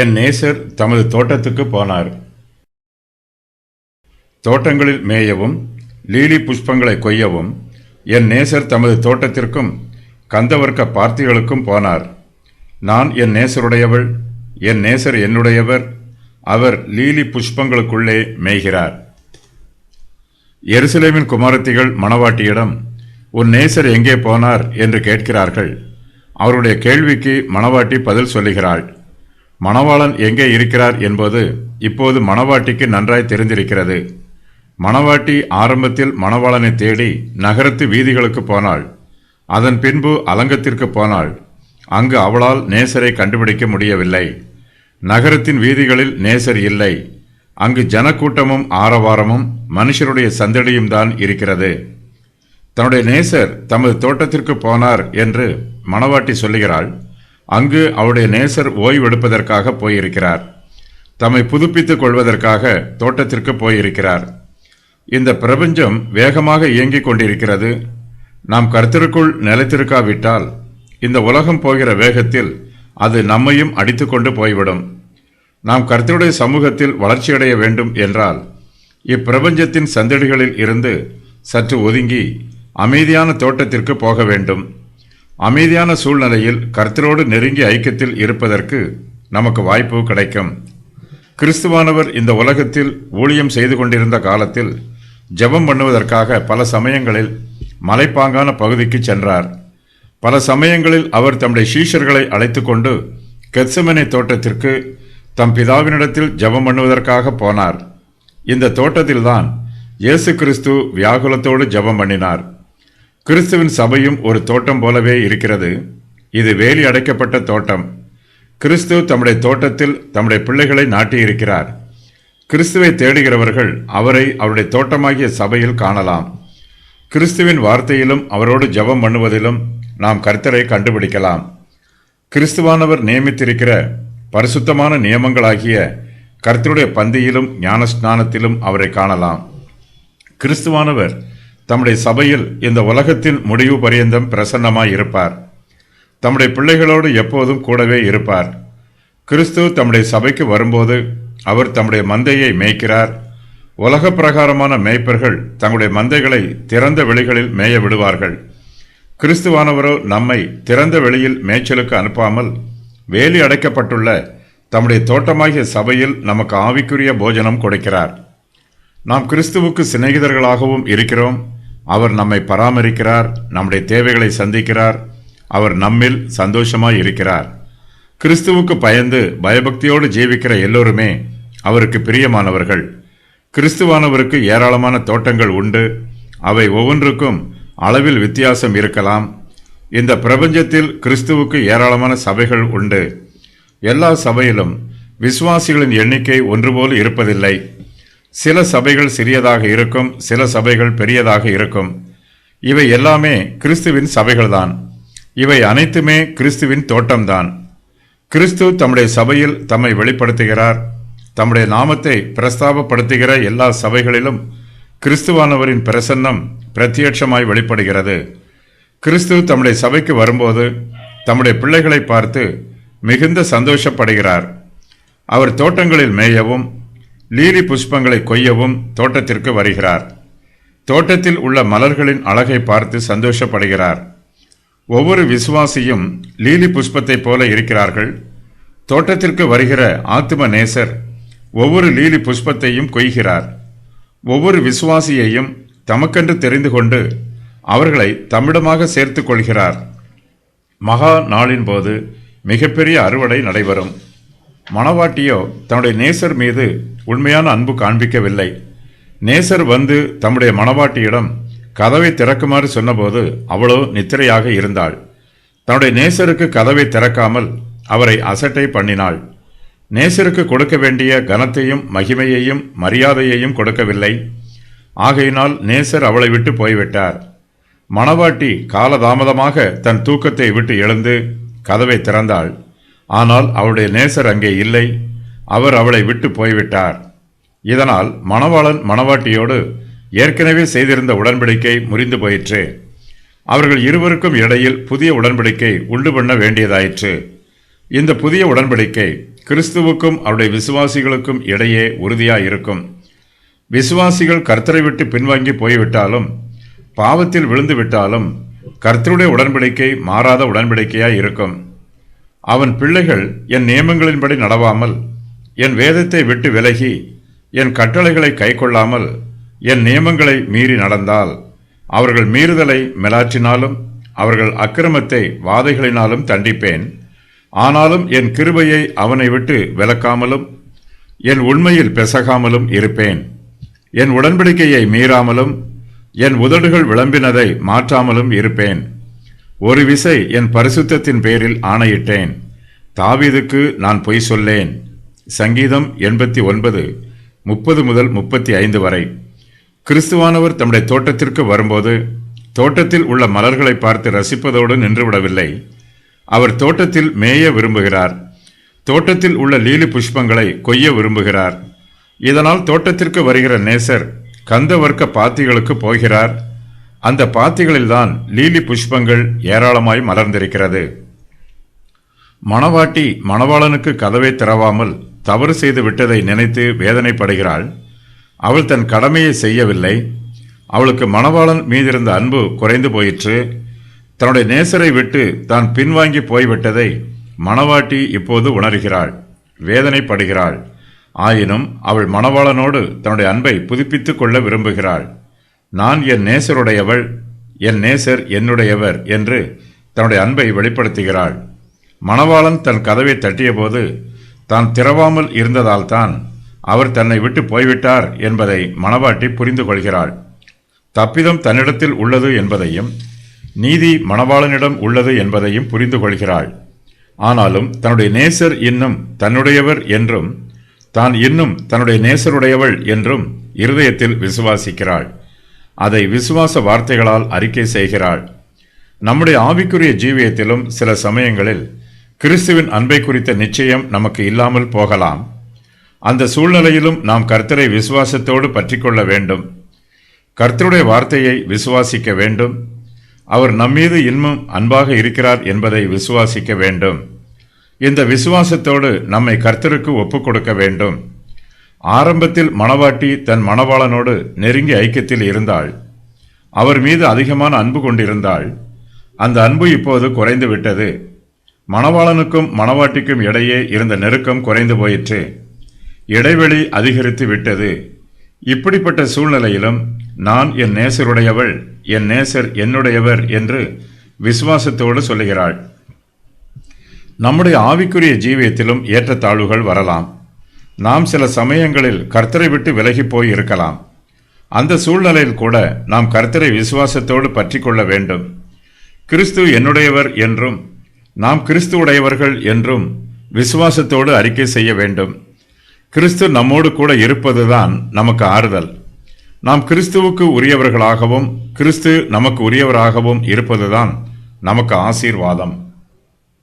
என் நேசர் தமது தோட்டத்துக்கு போனார். தோட்டங்களில் மேயவும் லீலி புஷ்பங்களை கொய்யவும் என் நேசர் தமது தோட்டத்திற்கும் கந்தவர்க்க பார்த்திகளுக்கும் போனார். நான் என் நேசருடையவள், என் நேசர் என்னுடையவர், அவர் லீலி புஷ்பங்களுக்குள்ளே மேய்கிறார். எருசலேமின் குமாரத்திகள் மணவாட்டியிடம், உன் நேசர் எங்கே போனார் என்று கேட்கிறார்கள். அவருடைய கேள்விக்கு மணவாட்டி பதில் சொல்லுகிறாள். மணவாளன் எங்கே இருக்கிறார் என்பது இப்போது மணவாட்டிக்கு நன்றாய் தெரிந்திருக்கிறது. மணவாட்டி ஆரம்பத்தில் மணவாளனை தேடி நகரத்து வீதிகளுக்கு போனாள். அதன் பின்பு அலங்கத்திற்கு போனாள். அங்கு அவளால் நேசரை கண்டுபிடிக்க முடியவில்லை. நகரத்தின் வீதிகளில் நேசர் இல்லை. அங்கு ஜனக்கூட்டமும் ஆரவாரமும் மனுஷருடைய சந்தடியும் தான் இருக்கிறது. தன்னுடைய நேசர் தமது தோட்டத்திற்கு போனார் என்று மணவாட்டி சொல்லுகிறாள். அங்கு அவருடைய நேசர் ஓய்வெடுப்பதற்காக போயிருக்கிறார். தம்மை புதுப்பித்துக் கொள்வதற்காக தோட்டத்திற்கு போயிருக்கிறார். இந்த பிரபஞ்சம் வேகமாக இயங்கிக் கொண்டிருக்கிறது. நாம் கர்த்தருக்குள் நிலைத்திருக்காவிட்டால் இந்த உலகம் போகிற வேகத்தில் அது நம்மையும் அடித்துக்கொண்டு போய்விடும். நாம் கர்த்தருடைய சமூகத்தில் வளர்ச்சியடைய வேண்டும் என்றால் இப்பிரபஞ்சத்தின் சந்தடிகளில் இருந்து சற்று ஒதுங்கி அமைதியான தோட்டத்திற்கு போக வேண்டும். அமைதியான சூழ்நிலையில் கர்த்தரோடு நெருங்கி ஐக்கியத்தில் இருப்பதற்கு நமக்கு வாய்ப்பு கிடைக்கும். கிறிஸ்துவானவர் இந்த உலகத்தில் ஊழியம் செய்து கொண்டிருந்த காலத்தில் ஜெபம் பண்ணுவதற்காக பல சமயங்களில் மலைப்பாங்கான பகுதிக்கு சென்றார். பல சமயங்களில் அவர் தம்முடைய சீஷர்களை அழைத்து கொண்டு கெத்செமனே தோட்டத்திற்கு தம் பிதாவினிடத்தில் ஜெபம் பண்ணுவதற்காக போனார். இந்த தோட்டத்தில்தான் இயேசு கிறிஸ்து வியாகுலத்தோடு ஜெபம் பண்ணினார். கிறிஸ்துவின் சபையும் ஒரு தோட்டம் போலவே இருக்கிறது. இது வேலி அடைக்கப்பட்ட தோட்டம். கிறிஸ்து தம்முடைய தோட்டத்தில் தம்முடைய பிள்ளைகளை நாட்டியிருக்கிறார். கிறிஸ்துவை தேடுகிறவர்கள் அவரை அவருடைய தோட்டமாகிய சபையில் காணலாம். கிறிஸ்துவின் வார்த்தையிலும் அவரோடு ஜெபம் பண்ணுவதிலும் நாம் கர்த்தரை கண்டுபிடிக்கலாம். கிறிஸ்துவானவர் நியமித்திருக்கிற பரிசுத்தமான நியமங்களாகிய கர்த்தருடைய பந்தியிலும் ஞானஸ்நானத்திலும் அவரை காணலாம். கிறிஸ்துவானவர் தம்முடைய சபையில் இந்த உலகத்தின் முடிவு பரியந்தம் பிரசன்னமாய் இருப்பார். தம்முடைய பிள்ளைகளோடு எப்போதும் கூடவே இருப்பார். கிறிஸ்து தம்முடைய சபைக்கு வரும்போது அவர் தம்முடைய மந்தையை மேய்க்கிறார். உலக பிரகாரமான மேய்ப்பர்கள் தங்களுடைய மந்தைகளை திறந்த வெளிகளில் மேய விடுவார்கள். கிறிஸ்துவானவரோ நம்மை திறந்த வெளியில் மேய்ச்சலுக்கு அனுப்பாமல் வேலி அடைக்கப்பட்டுள்ள தம்முடைய தோட்டமாகிய சபையில் நமக்கு ஆவிக்குரிய போஜனம் கொடுக்கிறார். நாம் கிறிஸ்துவுக்கு சிநேகிதர்களாகவும் இருக்கிறோம். அவர் நம்மை பராமரிக்கிறார், நம்முடைய தேவைகளை சந்திக்கிறார். அவர் நம்மில் சந்தோஷமாய் இருக்கிறார். கிறிஸ்துவுக்கு பயந்து பயபக்தியோடு ஜீவிக்கிற எல்லோருமே அவருக்கு பிரியமானவர்கள். கிறிஸ்துவானவருக்கு ஏராளமான தோட்டங்கள் உண்டு. அவை ஒவ்வொன்றுக்கும் அளவில் வித்தியாசம் இருக்கலாம். இந்த பிரபஞ்சத்தில் கிறிஸ்துவுக்கு ஏராளமான சபைகள் உண்டு. எல்லா சபையிலும் விசுவாசிகளின் எண்ணிக்கை ஒன்றுபோல் இருப்பதில்லை. சில சபைகள் சிறியதாக இருக்கும், சில சபைகள் பெரியதாக இருக்கும். இவை எல்லாமே கிறிஸ்துவின் சபைகள்தான். இவை அனைத்துமே கிறிஸ்துவின் தோட்டம்தான். கிறிஸ்து தம்முடைய சபையில் தம்மை வெளிப்படுத்துகிறார். தம்முடைய நாமத்தை பிரஸ்தாபப்படுத்துகிற எல்லா சபைகளிலும் கிறிஸ்துவானவரின் பிரசன்னம் பிரத்யட்சமாய் வெளிப்படுகிறது. கிறிஸ்து தம்முடைய சபைக்கு வரும்போது தம்முடைய பிள்ளைகளை பார்த்து மிகுந்த சந்தோஷப்படுகிறார். அவர் தோட்டங்களில் மேயவும் லீலி புஷ்பங்களை கொய்யவும் தோட்டத்திற்கு வருகிறார். தோட்டத்தில் உள்ள மலர்களின் அழகை பார்த்து சந்தோஷப்படுகிறார். ஒவ்வொரு விசுவாசியும் லீலி புஷ்பத்தை போல இருக்கிறார்கள். தோட்டத்திற்கு வருகிற ஆத்தும நேசர் ஒவ்வொரு லீலி புஷ்பத்தையும் கொய்கிறார். ஒவ்வொரு விசுவாசியையும் தமக்கென்று தெரிந்து கொண்டு அவர்களை தம்மிடமாக சேர்த்து கொள்கிறார். மகா நாளின் போது மிகப்பெரிய அறுவடை நடைபெறும். மணவாட்டியோ தன்னுடைய நேசர் மீது உண்மையான அன்பு காண்பிக்கவில்லை. நேசர் வந்து தம்முடைய மணவாட்டியிடம் கதவை திறக்குமாறு சொன்னபோது அவளோ நித்திரையாக இருந்தாள். தன்னுடைய நேசருக்கு கதவை திறக்காமல் அவரை அசட்டை பண்ணினாள். நேசருக்கு கொடுக்க வேண்டிய கனத்தையும் மகிமையையும் மரியாதையையும் கொடுக்கவில்லை. ஆகையினால் நேசர் அவளை விட்டு போய்விட்டார். மணவாட்டி காலதாமதமாக தன் தூக்கத்தை விட்டு எழுந்து கதவை திறந்தாள். ஆனால் அவளுடைய நேசர் அங்கே இல்லை. அவர் அவளை விட்டு போய்விட்டார். இதனால் மணவாளன் மணவாட்டியோடு ஏற்கனவே செய்திருந்த உடன்படிக்கை முறிந்து போயிற்று. அவர்கள் இருவருக்கும் இடையில் புதிய உடன்படிக்கை உண்டு பண்ண வேண்டியதாயிற்று. இந்த புதிய உடன்படிக்கை கிறிஸ்துவுக்கும் அவருடைய விசுவாசிகளுக்கும் இடையே உறுதியாயிருக்கும். விசுவாசிகள் கர்த்தரை விட்டு பின்வாங்கி போய்விட்டாலும், பாவத்தில் விழுந்து விட்டாலும், கர்த்தருடைய உடன்படிக்கை மாறாத உடன்படிக்கையாய் இருக்கும். அவன் பிள்ளைகள் என் நியமங்களின்படி நடவாமல், என் வேதத்தை விட்டு விலகி, என் கட்டளைகளை கைக்கொள்ளாமல், என் நியமங்களை மீறி நடந்தால், அவர்கள் மீறுதலை மெலாற்றினாலும் அவர்கள் அக்கிரமத்தை வாதைகளினாலும் தண்டிப்பேன். ஆனாலும் என் கிருபையை அவனை விட்டு விலக்காமலும் என் உண்மையில் பெசகாமலும் இருப்பேன். என் உடன்படிக்கையை மீறாமலும் என் உதடுகள் விளம்பினதை மாற்றாமலும் இருப்பேன். ஒரு விசை என் பரிசுத்தத்தின் பேரில் ஆணையிட்டேன், தாவீதுக்கு நான் பொய் சொல்லேன். சங்கீதம் 89 30 முதல் 35 வரை. கிறிஸ்துவானவர் தம்முடைய தோட்டத்திற்கு வரும்போது தோட்டத்தில் உள்ள மலர்களை பார்த்து ரசிப்பதோடு நின்றுவிடவில்லை. அவர் தோட்டத்தில் மேய விரும்புகிறார். தோட்டத்தில் உள்ள லீலி புஷ்பங்களை கொய்ய விரும்புகிறார். இதனால் தோட்டத்திற்கு வருகிற நேசர் கந்தவர்க்க பாத்திகளுக்கு போகிறார். அந்த பாத்திகளில்தான் லீலி புஷ்பங்கள் ஏராளமாய் மலர்ந்திருக்கிறது. மணவாட்டி மணவாளனுக்கு கதவை திறவாமல் தவறு செய்து விட்டதை நினைத்து வேதனைப்படுகிறாள். அவள் தன் கடமையை செய்யவில்லை. அவளுக்கு மணவாளன் மீதிருந்த அன்பு குறைந்து போயிற்று. தன்னுடைய நேசரை விட்டு தான் பின்வாங்கி போய்விட்டதை மணவாட்டி இப்போது உணர்கிறாள், வேதனைப்படுகிறாள். ஆயினும் அவள் மணவாளனோடு தன்னுடைய அன்பை புதுப்பித்துக் கொள்ள விரும்புகிறாள். நான் என் நேசருடையவள், என் நேசர் என்னுடையவர் என்று தன்னுடைய அன்பை வெளிப்படுத்துகிறாள். மணவாளன் தன் கதவை தட்டியபோது தான் திறவாமல் இருந்ததால்தான் அவர் தன்னை விட்டு போய்விட்டார் என்பதை மணவாட்டி புரிந்து கொள்கிறாள். தப்பிதம் தன்னிடத்தில் உள்ளது என்பதையும் நீதி மணவாளனிடம் உள்ளது என்பதையும் புரிந்து கொள்கிறாள். ஆனாலும் தன்னுடைய நேசர் இன்னும் தன்னுடையவர் என்றும் தான் இன்னும் தன்னுடைய நேசருடையவள் என்றும் இருதயத்தில் விசுவாசிக்கிறாள். அதை விசுவாச வார்த்தைகளால் அறிக்கை செய்கிறாள். நம்முடைய ஆவிக்குரிய ஜீவியத்திலும் சில சமயங்களில் கிறிஸ்துவின் அன்பை குறித்த நிச்சயம் நமக்கு இல்லாமல் போகலாம். அந்த சூழ்நிலையிலும் நாம் கர்த்தரை விசுவாசத்தோடு பற்றி கொள்ள வேண்டும். கர்த்தருடைய வார்த்தையை விசுவாசிக்க வேண்டும். அவர் நம்மீது இன்னும் அன்பாக இருக்கிறார் என்பதை விசுவாசிக்க வேண்டும். இந்த விசுவாசத்தோடு நம்மை கர்த்தருக்கு ஒப்புக் கொடுக்க வேண்டும். ஆரம்பத்தில் மணவாட்டி தன் மணவாளனோடு நெருங்கிய ஐக்கியத்தில் இருந்தாள். அவர் மீது அதிகமான அன்பு கொண்டிருந்தாள். அந்த அன்பு இப்போது குறைந்து விட்டது. மணவாளனுக்கும் மணவாட்டிக்கும் இடையே இருந்த நெருக்கம் குறைந்து போயிற்று. இடைவெளி அதிகரித்து விட்டது. இப்படிப்பட்ட சூழ்நிலையிலும் நான் என் நேசருடையவள், என் நேசர் என்னுடையவர் என்று விசுவாசத்தோடு சொல்லுகிறாள். நம்முடைய ஆவிக்குரிய ஜீவியத்திலும் ஏற்றத்தாழ்வுகள் வரலாம். நாம் சில சமயங்களில் கர்த்தரை விட்டு விலகி போய் இருக்கலாம். அந்த சூழ்நிலையில் கூட நாம் கர்த்தரை விசுவாசத்தோடு பற்றி கொள்ள வேண்டும். கிறிஸ்து என்னுடையவர் என்றும் நாம் கிறிஸ்துவுடையவர்கள் என்றும் விசுவாசத்தோடு அறிக்கை செய்ய வேண்டும். கிறிஸ்து நம்மோடு கூட இருப்பதுதான் நமக்கு ஆறுதல். நாம் கிறிஸ்துவுக்கு உரியவர்களாகவும் கிறிஸ்து நமக்கு உரியவராகவும் இருப்பதுதான் நமக்கு ஆசீர்வாதம்.